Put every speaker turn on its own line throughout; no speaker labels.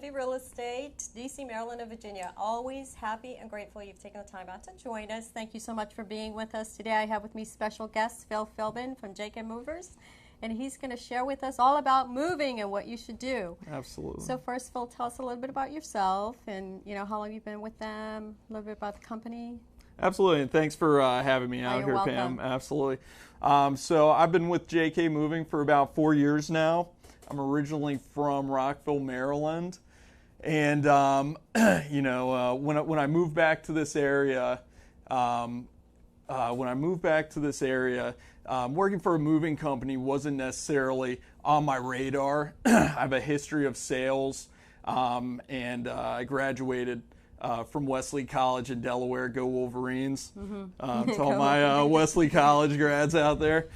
DMV Real Estate, DC, Maryland, and Virginia. Always happy and grateful you've taken the time out to join us. Thank you so much for being with us today. I have with me special guest Phil Phibin from JK Movers, and he's going to share with us all about moving and what you should do.
Absolutely.
So first, Phil, tell us a little bit about yourself and how long you've been with them, a little bit about the company.
Absolutely, and thanks for having me out
you're
here,
welcome.
Pam. Absolutely. So I've been with JK Moving for about 4 years now. I'm originally from Rockville, Maryland, and when I moved back to this area, working for a moving company wasn't necessarily on my radar. I have a history of sales, and I graduated from Wesley College in Delaware. Go Wolverines. To all my Wesley College grads out there.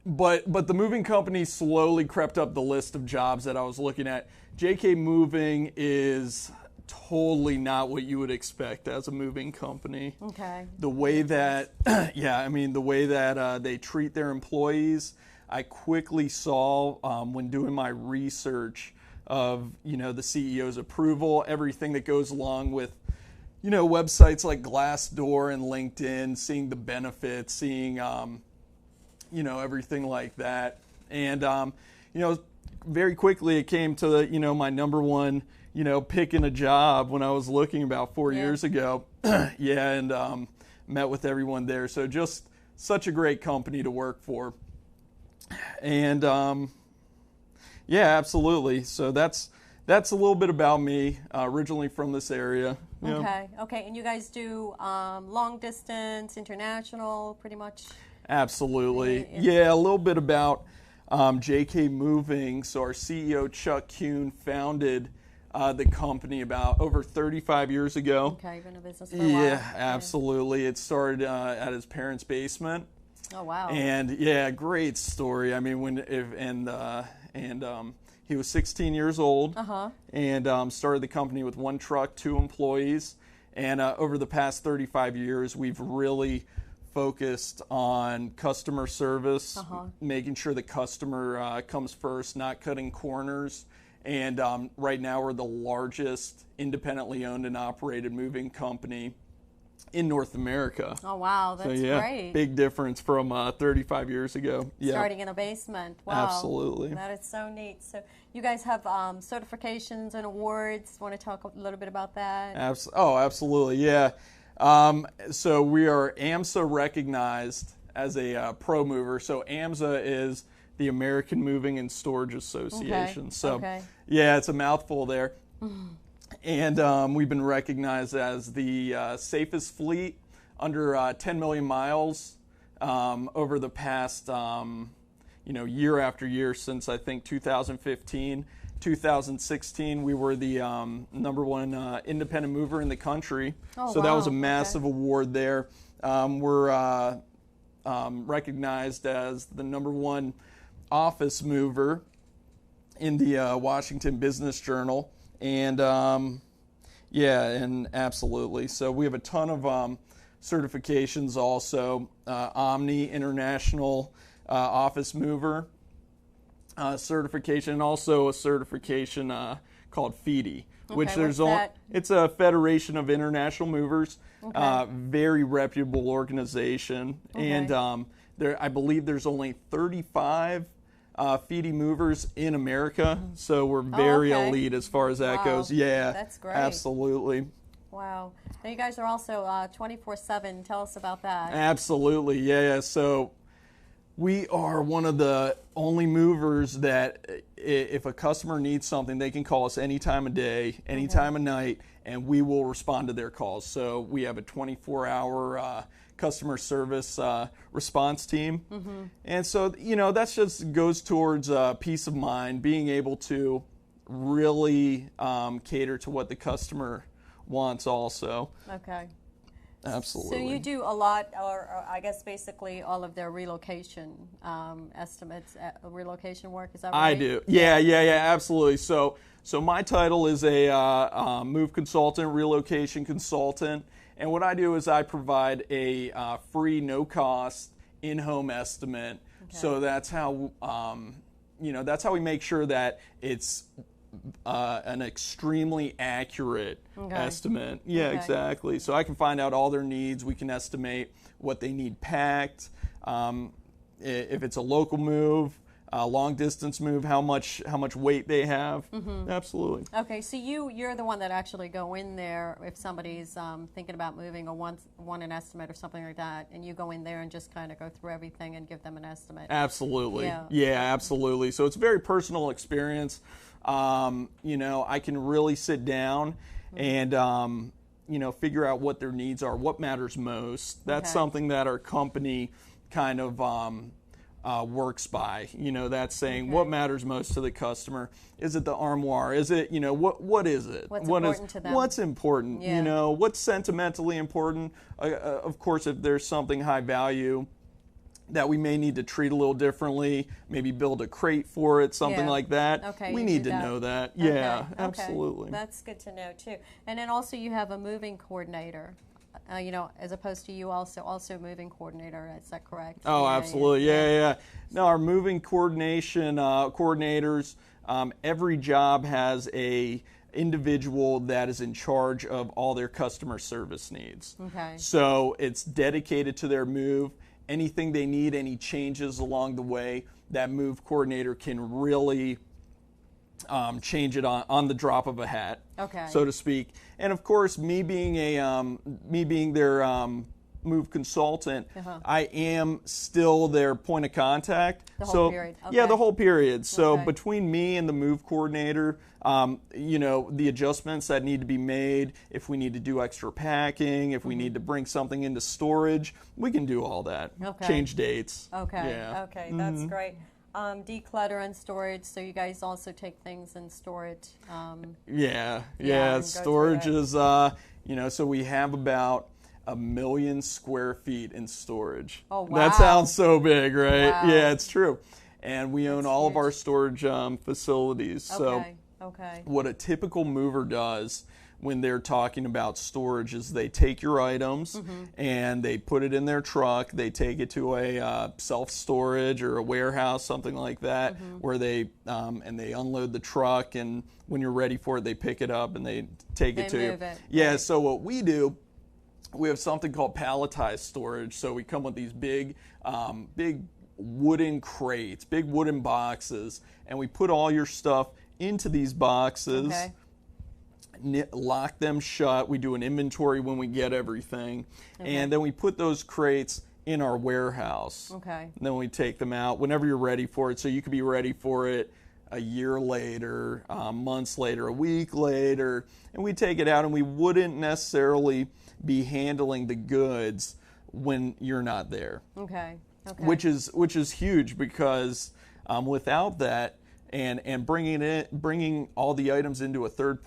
But the moving company slowly crept up the list of jobs that I was looking at. JK Moving is totally not what you would expect as a moving company.
Okay.
The way that, they treat their employees, I quickly saw when doing my research of, the CEO's approval, everything that goes along with, websites like Glassdoor and LinkedIn, seeing the benefits, seeing, everything like that. And, very quickly it came to, my number one, picking a job when I was looking about 4 years ago. And met with everyone there. So just such a great company to work for. And, absolutely. So that's a little bit about me, originally from this area.
Okay. And you guys do long distance, international, pretty much?
Absolutely. Yeah, a little bit about JK Moving. So our CEO, Chuck Kuhn, founded the company about over 35 years ago.
Okay, you've been in business for a while.
Yeah, absolutely. It started at his parents' basement.
Oh, wow.
And great story. I mean, he was 16 years old and started the company with one truck, 2 employees. And over the past 35 years, we've really focused on customer service, making sure the customer comes first, not cutting corners. And right now we're the largest independently owned and operated moving company in North America.
Oh, wow, that's great.
Big difference from 35 years ago.
Starting in a basement. Wow.
Absolutely.
That is so neat. So you guys have certifications and awards. Want to talk a little bit about that?
Absolutely, yeah. So we are AMSA recognized as a pro mover. So AMSA is the American Moving and Storage Association.
Okay.
So it's a mouthful there. And we've been recognized as the safest fleet under 10 million miles over the past, year after year since I think 2015. 2016, we were the number one independent mover in the country. So that was a massive award there. We're recognized as the number one office mover in the Washington Business Journal. And and absolutely. So we have a ton of certifications also. Omni International Office Mover certification, and also a certification called FEDI, which it's a Federation of International Movers, very reputable organization, and I believe there's only 35 FEDI movers in America, so we're very elite as far as that goes. Yeah,
that's great.
Absolutely.
Wow. Now you guys are also 24/7. Tell us about that.
Absolutely, yeah. So we are one of the only movers that if a customer needs something, they can call us any time of day, any time of night, and we will respond to their calls. So we have a 24-hour customer service response team. And so, that just goes towards peace of mind, being able to really cater to what the customer wants also.
Okay.
Absolutely.
So you do a lot, or I guess basically all of their relocation estimates, relocation work, is that right?
I do. Yeah, absolutely. So my title is a move consultant, relocation consultant, and what I do is I provide a free, no-cost, in-home estimate. So that's how, that's how we make sure that it's an extremely accurate
Okay.
estimate. Yeah,
Okay.
exactly. So I can find out all their needs. We can estimate what they need packed. If it's a local move, long distance move, how much weight they have. Absolutely.
Okay, so you're the one that actually go in there if somebody's thinking about moving or want an estimate or something like that, and you go in there and just kind of go through everything and give them an estimate.
Absolutely.
Yeah.
Absolutely. So it's a very personal experience. I can really sit down and figure out what their needs are, what matters most. That's
Okay.
something that our company kind of works by. That's saying
Okay.
what matters most to the customer. Is it the armoire? Is it, what is it?
What's
What
important to them?
What's important?
Yeah.
What's sentimentally important? Of course, if there's something high value that we may need to treat a little differently, maybe build a crate for it, something
Yeah.
like that.
Okay,
we
you
need
do
to
that.
know that.
Okay,
Yeah,
okay.
absolutely.
That's good to know too. And then also you have a moving coordinator, as opposed to you also moving coordinator. Is that correct?
Oh,
Yeah,
absolutely. Yeah. No, our moving coordination coordinators, every job has a individual that is in charge of all their customer service needs.
Okay.
So it's dedicated to their move. Anything they need, any changes along the way, that move coordinator can really change it on the drop of a hat,
Okay.
so to speak. And of course, me being their move consultant, I am still their point of contact.
The whole period.
Yeah,
Okay.
the whole period. So
Okay.
between me and the move coordinator, the adjustments that need to be made, if we need to do extra packing, if we need to bring something into storage, we can do all that.
Okay.
Change dates.
Okay.
Yeah.
Okay. That's great. Declutter and storage. So you guys also take things and store it.
Yeah.
and go through
Storage
it.
is, so we have about 1 million square feet in storage.
Oh, wow.
That sounds so big, right?
Wow.
Yeah, it's true. And we own
That's
all of our
huge.
storage facilities. So
Okay. Okay.
what a typical mover does when they're talking about storage is they take your items and they put it in their truck. They take it to a self-storage or a warehouse, something like that, where they unload the truck, and when you're ready for it, they pick it up and they take it
They
to you.
move it.
Yeah.
Right.
So what we do, we have something called palletized storage. So we come with these big wooden crates, big wooden boxes, and we put all your stuff into these boxes.
Okay.
Lock them shut. We do an inventory when we get everything, and then we put those crates in our warehouse.
Okay.
And then we take them out whenever you're ready for it. So you could be ready for it a year later, months later, a week later, and we take it out, and we wouldn't necessarily be handling the goods when you're not there,
Okay. Okay.
which is huge because without that, and bringing all the items into a third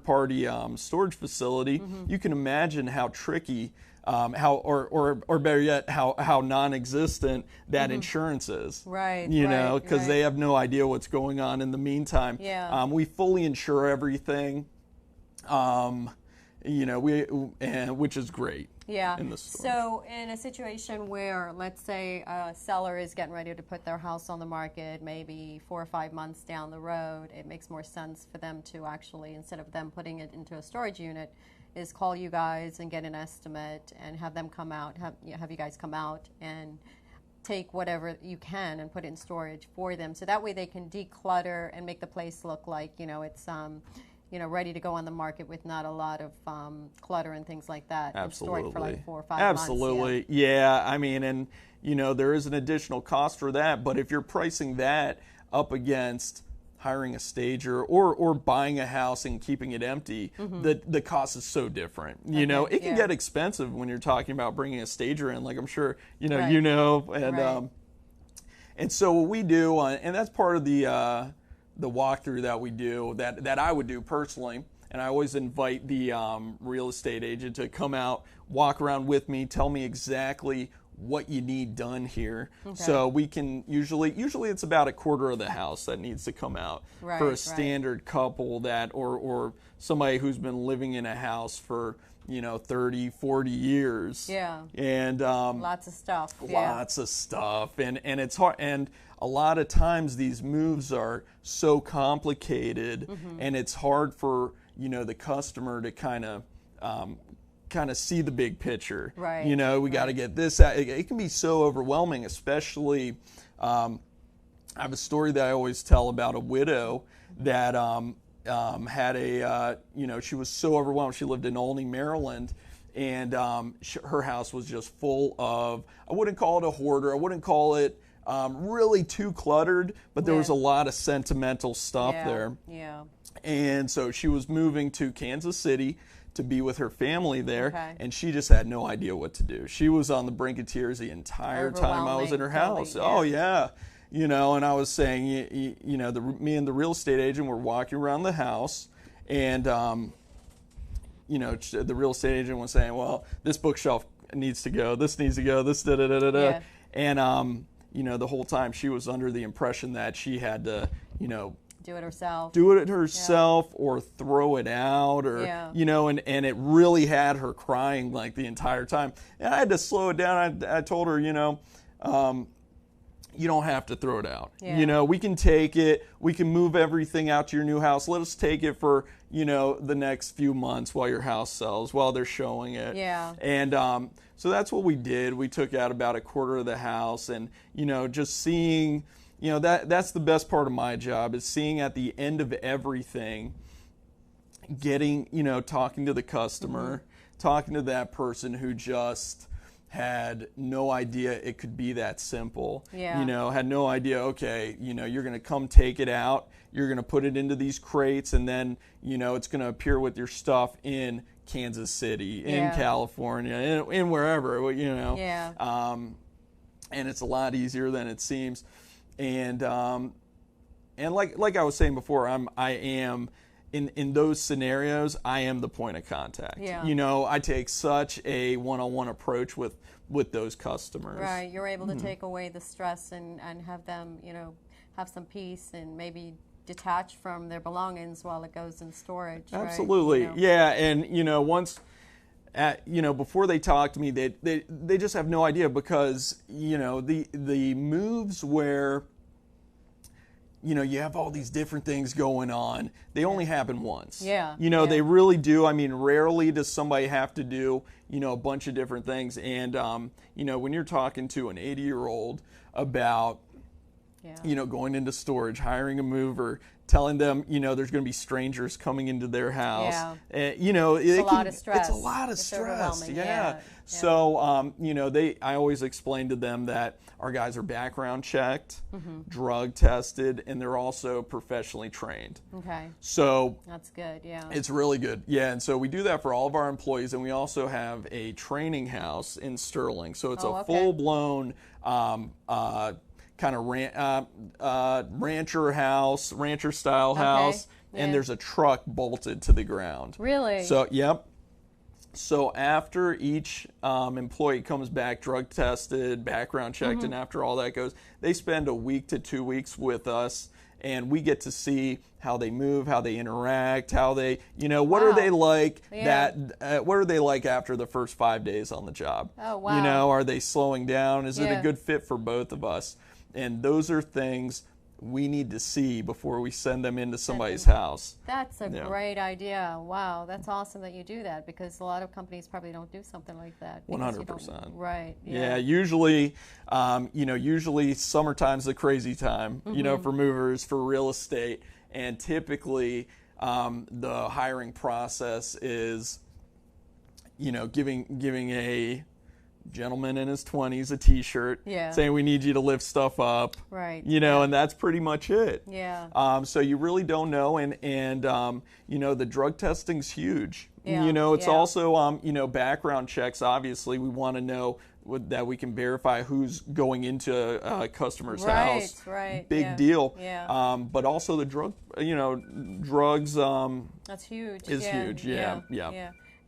party storage facility, you can imagine how tricky, or better yet, how non-existent that insurance is.
Right.
Because
right.
they have no idea what's going on in the meantime.
Yeah.
We fully insure everything. Which is great.
Yeah.
In the store.
So in a situation where, let's say, a seller is getting ready to put their house on the market, maybe 4 or 5 months down the road, it makes more sense for them to actually, instead of them putting it into a storage unit, is call you guys and get an estimate and have them come out, have you guys come out and take whatever you can and put it in storage for them. So that way they can declutter and make the place look like, it's ready to go on the market with not a lot of clutter and things like that.
Absolutely.
And store it for like 4 or 5
Absolutely.
months. Yeah.
I mean, and there is an additional cost for that, but if you're pricing that up against hiring a stager or buying a house and keeping it empty, the cost is so different. It can get expensive when you're talking about bringing a stager in, like I'm sure and
Right.
And so what we do, and that's part of the walkthrough that we do, that I would do personally, and I always invite the real estate agent to come out, walk around with me, tell me exactly what you need done here. So we can usually it's about a quarter of the house that needs to come out for a standard couple that or somebody who's been living in a house for 30, 40 years.
Yeah.
And
lots of stuff.
Lots of stuff. And it's hard. And a lot of times these moves are so complicated, and it's hard for, the customer to kind of see the big picture.
Right.
We got to get this out. It can be so overwhelming, especially I have a story that I always tell about a widow that had she was so overwhelmed. She lived in Olney, Maryland, and her house was just full of, I wouldn't call it a hoarder, I wouldn't call it really too cluttered, but there was a lot of sentimental stuff there.
Yeah.
And so she was moving to Kansas City to be with her family there, and she just had no idea what to do. She was on the brink of tears the entire time I was in her house. Oh, yeah. And I was saying, me and the real estate agent were walking around the house, and, the real estate agent was saying, well, this bookshelf needs to go, this needs to go, this da-da-da-da-da. Yeah. And, the whole time she was under the impression that she had to,
do it herself.
Or throw it out, or and it really had her crying like the entire time. And I had to slow it down. I told her, you don't have to throw it out.
Yeah.
We can take it. We can move everything out to your new house. Let us take it for the next few months while your house sells, while they're showing it.
Yeah.
And so that's what we did. We took out about a quarter of the house, and just seeing. That's the best part of my job, is seeing at the end of everything, getting, talking to the customer, talking to that person who just had no idea it could be that simple.
Yeah.
Had no idea, okay, you're going to come take it out, you're going to put it into these crates, and then, it's going to appear with your stuff in Kansas City, in California, in wherever,
Yeah.
And it's a lot easier than it seems. And like I was saying before, I am in those scenarios, I am the point of contact.
Yeah.
I take such a one-on-one approach with those customers.
Right. You're able to take away the stress and have them, have some peace and maybe detach from their belongings while it goes in storage.
Absolutely.
Right?
Yeah. And once. Before they talk to me, they just have no idea, because the moves where you have all these different things going on, they only happen once.
Yeah.
They really do. I mean, rarely does somebody have to do a bunch of different things. And when you're talking to an 80-year-old about going into storage, hiring a mover, telling them, there's going to be strangers coming into their house.
Yeah.
It's
a lot of stress.
It's a lot of stress.
Overwhelming.
Yeah. So, I always explain to them that our guys are background checked, drug tested, and they're also professionally trained.
Okay.
So
that's good. Yeah.
It's really good. Yeah. And so we do that for all of our employees, and we also have a training house in Sterling. So it's a full-blown, kind of rancher style house, and there's a truck bolted to the ground.
Really?
So, yep. So after each employee comes back drug tested, background checked, and after all that goes, they spend a week to 2 weeks with us, and we get to see how they move, how they interact, how they, what are they like what are they like after the first 5 days on the job?
Oh, wow.
Are they slowing down? Is it a good fit for both of us? And those are things we need to see before we send them into somebody's house.
That's a great idea. Wow, that's awesome that you do that, because a lot of companies probably don't do something like that.
100%.
Right.
Yeah, usually, usually summertime's the crazy time, for movers, for real estate. And typically, the hiring process is, giving a gentleman in his 20s a t-shirt saying we need you to lift stuff up,
right?
And that's pretty much it.
Yeah.
So you really don't know, and the drug testing's huge.
Yeah.
It's also background checks. Obviously, we want to know that we can verify who's going into a customer's house.
Right.
Big deal.
Yeah.
But also the drugs.
That's huge.
Is huge. Yeah.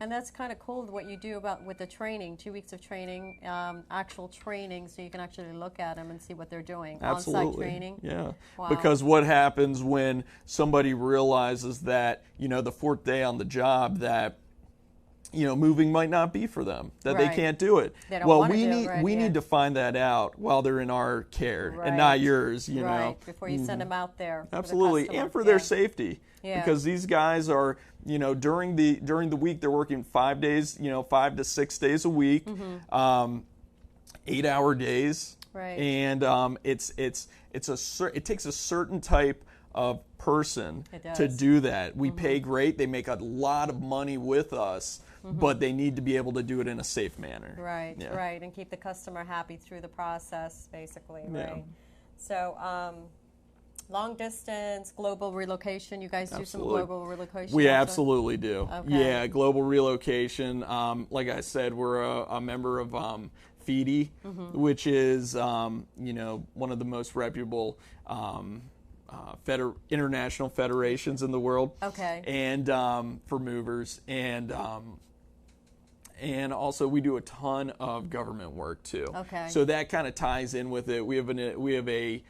And that's kind of cool what you do with the training, 2 weeks of training, actual training, so you can actually look at them and see what they're doing.
Absolutely.
On-site training.
Yeah.
Wow.
Because what happens when somebody realizes that, the fourth day on the job that, moving might not be for them, that they can't do it.
They don't want to do it,
we need to find that out while they're in our care and not yours,
Right, before you send them out there.
Absolutely, and for their safety. Yeah. Because these guys are, during the week they're working 5 days, 5 to 6 days a week, 8-hour days.
Right.
And it takes a certain type of person to do that. We pay great. They make a lot of money with us, but they need to be able to do it in a safe manner.
Right, right, and keep the customer happy through the process, basically, right?
Yeah.
So, long distance, global relocation. You guys do some global relocation?
We
also?
absolutely do.
Okay.
Yeah, global relocation. Like I said, we're a member of FIDI, which is one of the most reputable international federations in the world.
Okay.
And for movers, and also we do a ton of government work too.
Okay.
So that kind of ties in with it. We have a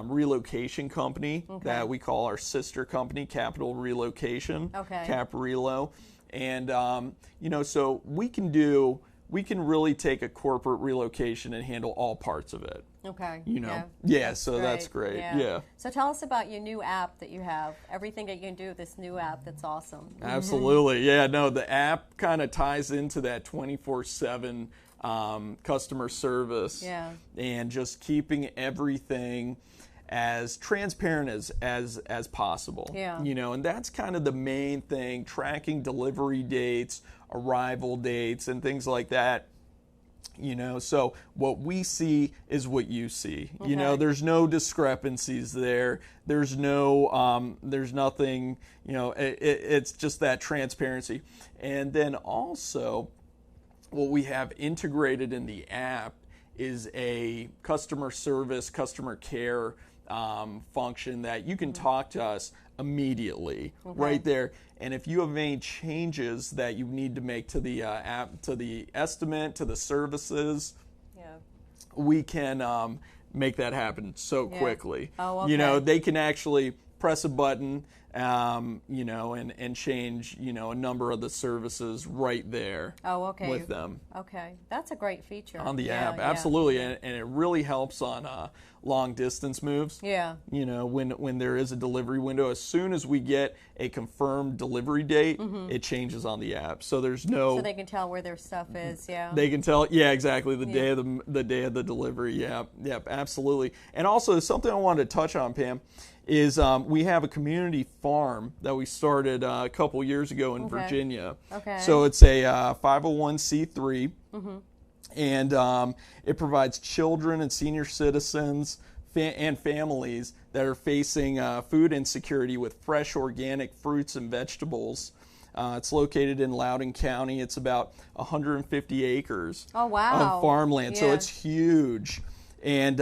relocation company that we call our sister company, Capital Relocation.
Okay.
Cap Relo, and so we can really take a corporate relocation and handle all parts of it.
Okay.
That's great. Yeah.
So tell us about your new app that you have. Everything that you can do with this new app, that's awesome.
Absolutely. Yeah, no, the app kind of ties into that 24/7 customer service.
Yeah.
And just keeping everything as transparent as possible.
Yeah.
And that's kind of the main thing, tracking delivery dates, arrival dates, and things like that. So what we see is what you see.
Okay.
There's no discrepancies there. There's nothing, it's just that transparency. And then also what we have integrated in the app is a customer service, customer care function that you can talk to us immediately right there. And if you have any changes that you need to make to the app, to the estimate, to the services, we can make that happen so quickly.
Oh, okay.
They can actually press a button, and change, a number of the services right there.
Oh, okay.
With them.
Okay, that's a great feature
on the app. Absolutely, and it really helps on long distance moves.
Yeah.
When there is a delivery window, as soon as we get a confirmed delivery date, it changes on the app. So there's no.
So they can tell where their stuff is. Yeah.
They can tell. Yeah, exactly. The day of the delivery. Yeah. Yep. Absolutely. And also something I wanted to touch on, Pam, is we have a community farm that we started a couple years ago in Virginia.
Okay.
So it's a 501c3. And it provides children and senior citizens and families that are facing food insecurity with fresh organic fruits and vegetables. It's located in Loudoun County. It's about 150 acres of farmland, so it's huge. And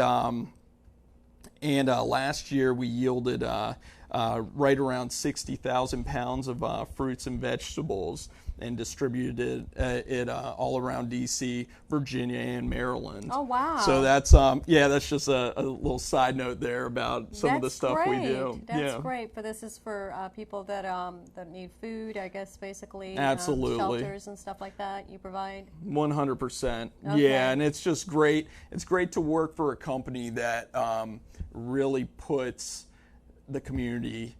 last year we yielded right around 60,000 pounds of fruits and vegetables, and distributed it all around D.C., Virginia, and Maryland.
Oh, wow.
So that's just a little side note there about some of the stuff we do.
That's great. But this is for people that need food, I guess, basically.
Absolutely.
Shelters and stuff like that you provide.
100%.
Okay.
Yeah, and it's just great. It's great to work for a company that really puts the community.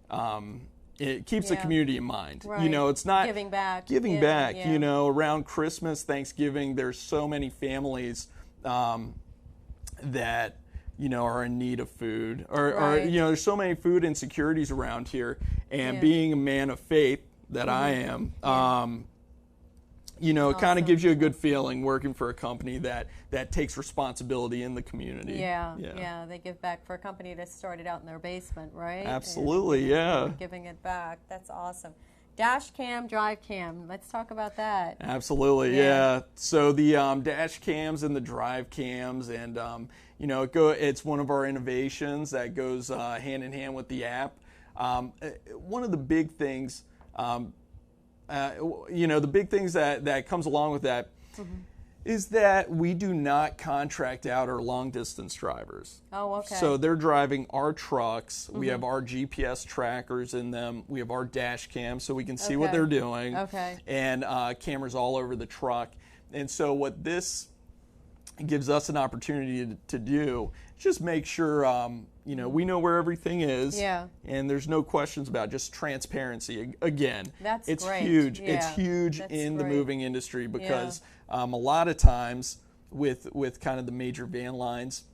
It keeps the community in mind.
Right.
It's not
giving back.
Yeah. Around Christmas, Thanksgiving, there's so many families that are in need of food, or there's so many food insecurities around here. And being a man of faith that I am, it kind of gives you a good feeling working for a company that takes responsibility in the community.
Yeah, they give back for a company that started out in their basement, right?
Absolutely,
Giving it back. That's awesome. Dash cam, drive cam. Let's talk about that.
Absolutely, yeah. So the dash cams and the drive cams, and it's one of our innovations that goes hand in hand with the app. One of the big things the big things that comes along with that is that we do not contract out our long distance drivers.
Oh, okay.
So they're driving our trucks. We have our GPS trackers in them. We have our dash cams so we can see what they're doing.
Okay.
And cameras all over the truck. And so what this gives us an opportunity to do, just make sure we know where everything is.
Yeah.
And there's no questions about it, just transparency. Again,
That's
it's
great.
huge.
Yeah.
It's huge
That's
in the
great.
moving industry because a lot of times with kind of the major van lines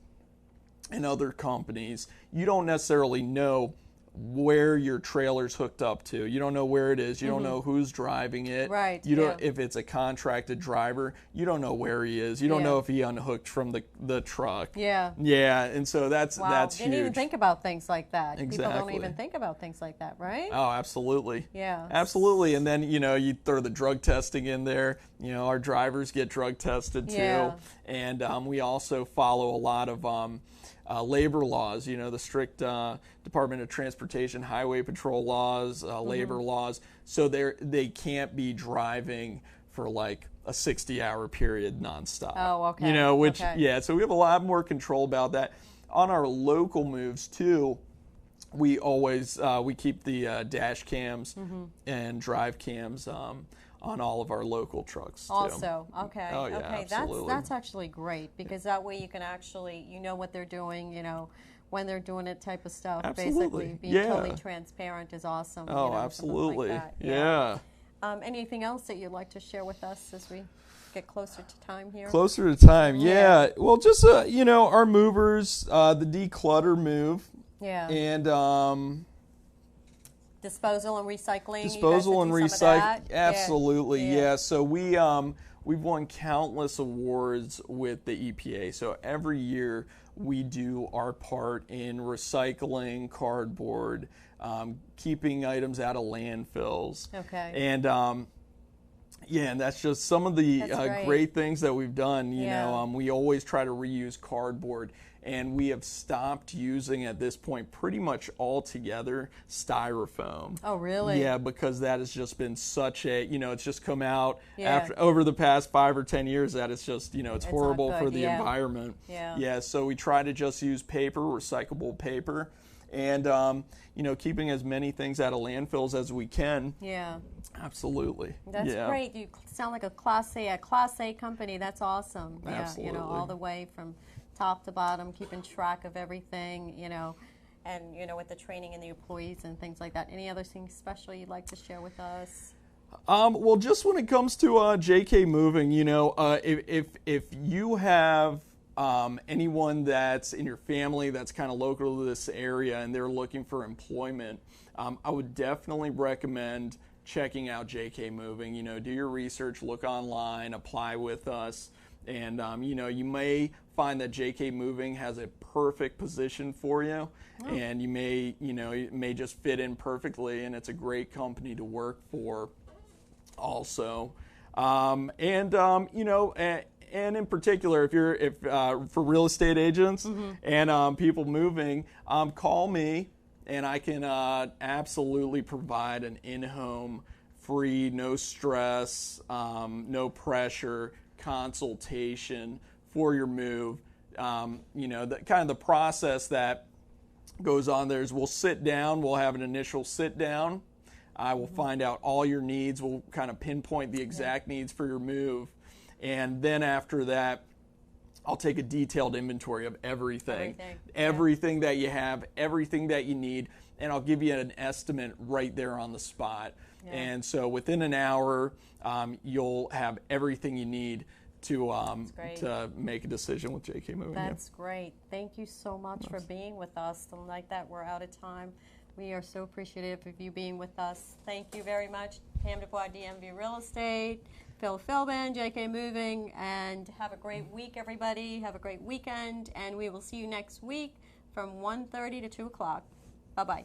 and other companies, you don't necessarily know where your trailer's hooked up to. You don't know where it is. You don't know who's driving it.
Right.
You don't if it's a contracted driver, you don't know where he is. You don't know if he unhooked from the truck.
Yeah.
Yeah, and so that's
Didn't
huge.
even think about things like that. People don't
Exactly.
even think about things like that, right?
Oh, absolutely.
Yeah.
Absolutely. And then, you throw the drug testing in there. Our drivers get drug tested too.
Yeah.
And we also follow a lot of labor laws, the strict Department of Transportation Highway Patrol laws, labor laws. So they can't be driving for like a 60-hour period nonstop.
Oh, okay.
So we have a lot more control about that. On our local moves too, we always we keep the dash cams and drive cams on all of our local trucks too.
Also, okay.
Oh, yeah,
okay.
absolutely.
That's actually great because that way you can actually what they're doing, when they're doing it type of stuff.
Absolutely.
Basically, being
Yeah.
totally transparent is awesome.
Oh,
something
absolutely.
Like that.
Yeah.
Anything else that you'd like to share with us as we get closer to time here?
Closer to time, yeah. Well, just our movers, the declutter move,
Yeah.
and
Disposal and recycling.
disposal and recycling. Absolutely,
Yeah.
yeah. So we've won countless awards with the EPA. So every year we do our part in recycling cardboard, keeping items out of landfills.
Okay.
And and that's just some of the great things that we've done. We always try to reuse cardboard, and we have stopped using at this point pretty much altogether styrofoam.
Oh, really?
Yeah, because that has just been such a, it's just come out over the past 5 or 10 years that it's just, it's horrible
not
for
good,
the environment.
Yeah.
Yeah, so we try to just use paper, recyclable paper, and, keeping as many things out of landfills as we can.
Yeah.
Absolutely.
That's great. You sound like a Class A company. That's awesome. Yeah,
Absolutely.
all the way from top to bottom, keeping track of everything, and with the training and the employees and things like that. Any other things special you'd like to share with us?
Well, just when it comes to JK Moving, if you have anyone that's in your family that's kind of local to this area and they're looking for employment, I would definitely recommend checking out JK Moving. Do your research, look online, apply with us, and you may find that JK Moving has a perfect position for you, and you may it may just fit in perfectly, and it's a great company to work for also. And in particular, if for real estate agents and people moving, call me, and I can absolutely provide an in-home, free, no stress, no pressure consultation for your move. The process that goes on there is we'll sit down, we'll have an initial sit down. I will find out all your needs. We'll kind of pinpoint the exact needs for your move. And then after that, I'll take a detailed inventory of everything that you have, everything that you need, and I'll give you an estimate right there on the spot. Yeah. And so within an hour, you'll have everything you need to make a decision with JK Moving.
That's great. Thank you so much for being with us. And like that, we're out of time. We are so appreciative of you being with us. Thank you very much, Pam DuBois, DMV Real Estate, Phil Phibin, JK Moving, and have a great week, everybody. Have a great weekend, and we will see you next week from 1:30 to 2 o'clock. Bye-bye.